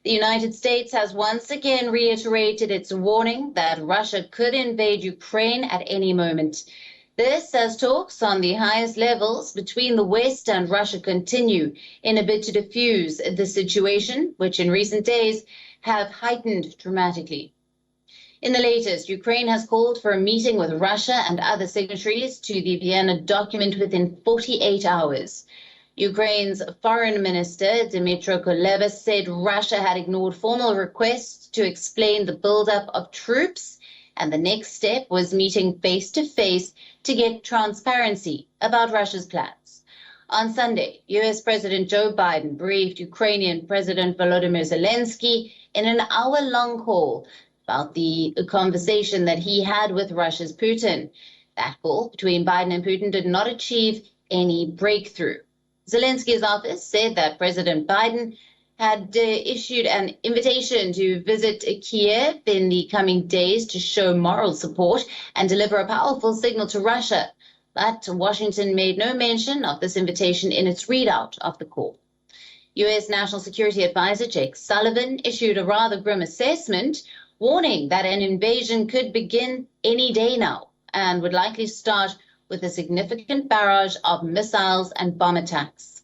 The United States has once again reiterated its warning that Russia could invade Ukraine at any moment. This as talks on the highest levels between the West and Russia continue in a bid to defuse the situation, which in recent days have heightened dramatically. In the latest, Ukraine has called for a meeting with Russia and other signatories to the Vienna Document within 48 hours. Ukraine's foreign minister, Dmytro Kuleba, said Russia had ignored formal requests to explain the buildup of troops, and the next step was meeting face-to-face to get transparency about Russia's plans. On Sunday, U.S. President Joe Biden briefed Ukrainian President Volodymyr Zelensky in an hour-long call about the conversation that he had with Russia's Putin. That call between Biden and Putin did not achieve any breakthrough. Zelensky's office said that President Biden had issued an invitation to visit Kiev in the coming days to show moral support and deliver a powerful signal to Russia. But Washington made no mention of this invitation in its readout of the call. U.S. National Security Advisor Jake Sullivan issued a rather grim assessment, warning that an invasion could begin any day now and would likely start with a significant barrage of missiles and bomb attacks.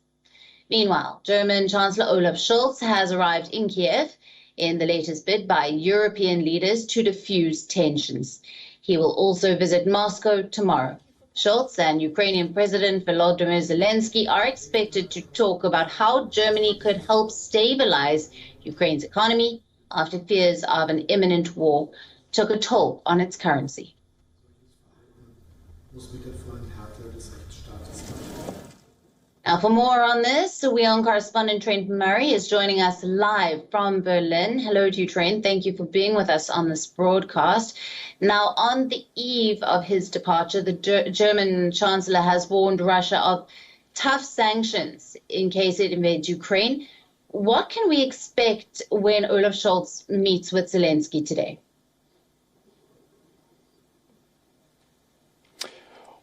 Meanwhile, German Chancellor Olaf Scholz has arrived in Kiev in the latest bid by European leaders to defuse tensions. He will also visit Moscow tomorrow. Scholz and Ukrainian President Volodymyr Zelensky are expected to talk about how Germany could help stabilize Ukraine's economy after fears of an imminent war took a toll on its currency. Now, for more on this, WION correspondent Trent Murray is joining us live from Berlin. Hello to you, Trent. Thank you for being with us on this broadcast. Now, on the eve of his departure, the German Chancellor has warned Russia of tough sanctions in case it invades Ukraine. What can we expect when Olaf Scholz meets with Zelensky today?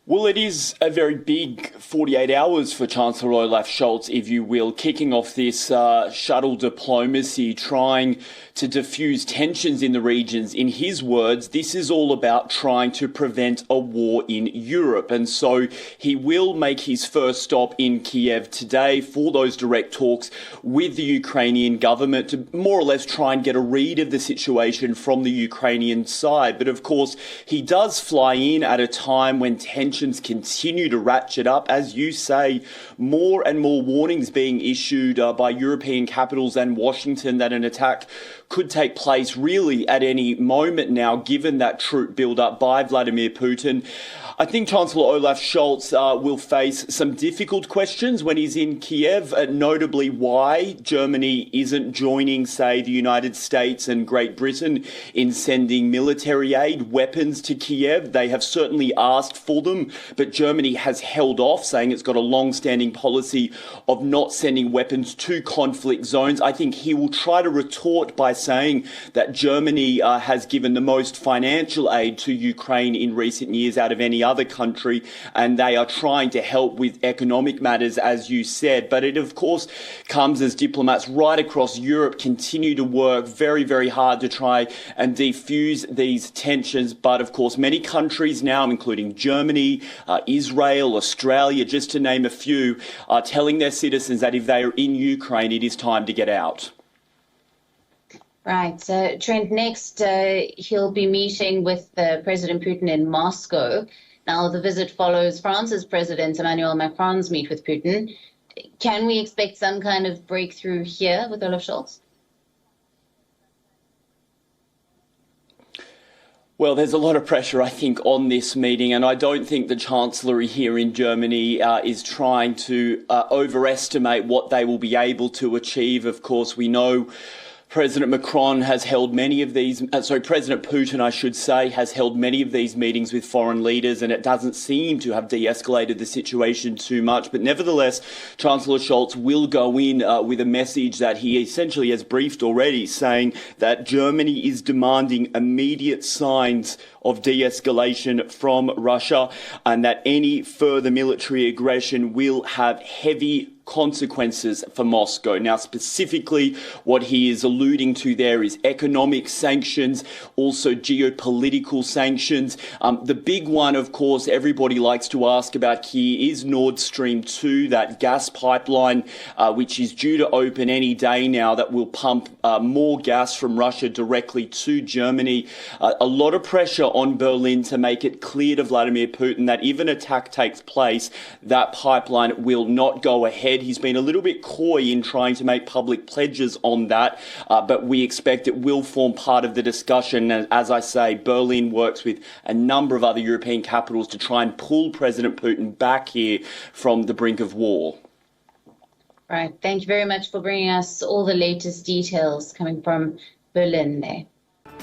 Well, it is a very big 48 hours for Chancellor Olaf Scholz, if you will, kicking off this shuttle diplomacy, trying to diffuse tensions in the regions. In his words, this is all about trying to prevent a war in Europe. And so he will make his first stop in Kiev today for those direct talks with the Ukrainian government to more or less try and get a read of the situation from the Ukrainian side. But of course, he does fly in at a time when tensions continue to ratchet up. As you say, more and more warnings being issued by European capitals and Washington that an attack could take place really at any moment now, given that troop build-up by Vladimir Putin. I think Chancellor Olaf Scholz will face some difficult questions when he's in Kiev, notably why Germany isn't joining, say, the United States and Great Britain in sending military aid, weapons to Kiev. They have certainly asked for them, but Germany has held off, saying it's got a long-standing policy of not sending weapons to conflict zones. I think he will try to retort by saying that Germany has given the most financial aid to Ukraine in recent years out of any other country, and they are trying to help with economic matters, as you said. But it, of course, comes as diplomats right across Europe continue to work very, very hard to try and defuse these tensions. But, of course, many countries now, including Germany, Israel, Australia, just to name a few, are telling their citizens that if they are in Ukraine, it is time to get out. Right. Trent, next he'll be meeting with President Putin in Moscow. Now, the visit follows France's President Emmanuel Macron's meet with Putin. Can we expect some kind of breakthrough here with Olaf Scholz? Well, there's a lot of pressure, I think, on this meeting, and I don't think the Chancellery here in Germany is trying to overestimate what they will be able to achieve. Of course, we know President Macron has held many of these, President Putin, I should say, has held many of these meetings with foreign leaders, and it doesn't seem to have de-escalated the situation too much. But nevertheless, Chancellor Scholz will go in with a message that he essentially has briefed already, saying that Germany is demanding immediate signs of de-escalation from Russia and that any further military aggression will have heavy consequences for Moscow. Now, specifically, what he is alluding to there is economic sanctions, also geopolitical sanctions. The big one, of course, everybody likes to ask about here is Nord Stream 2, that gas pipeline, which is due to open any day now, that will pump more gas from Russia directly to Germany. A lot of pressure on Berlin to make it clear to Vladimir Putin that if an attack takes place, that pipeline will not go ahead. He's been a little bit coy in trying to make public pledges on that, but we expect it will form part of the discussion. And as I say, Berlin works with a number of other European capitals to try and pull President Putin back here from the brink of war. Right. Thank you very much for bringing us all the latest details coming from Berlin there.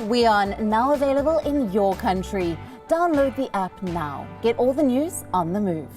WION, now available in your country. Download the app now. Get all the news on the move.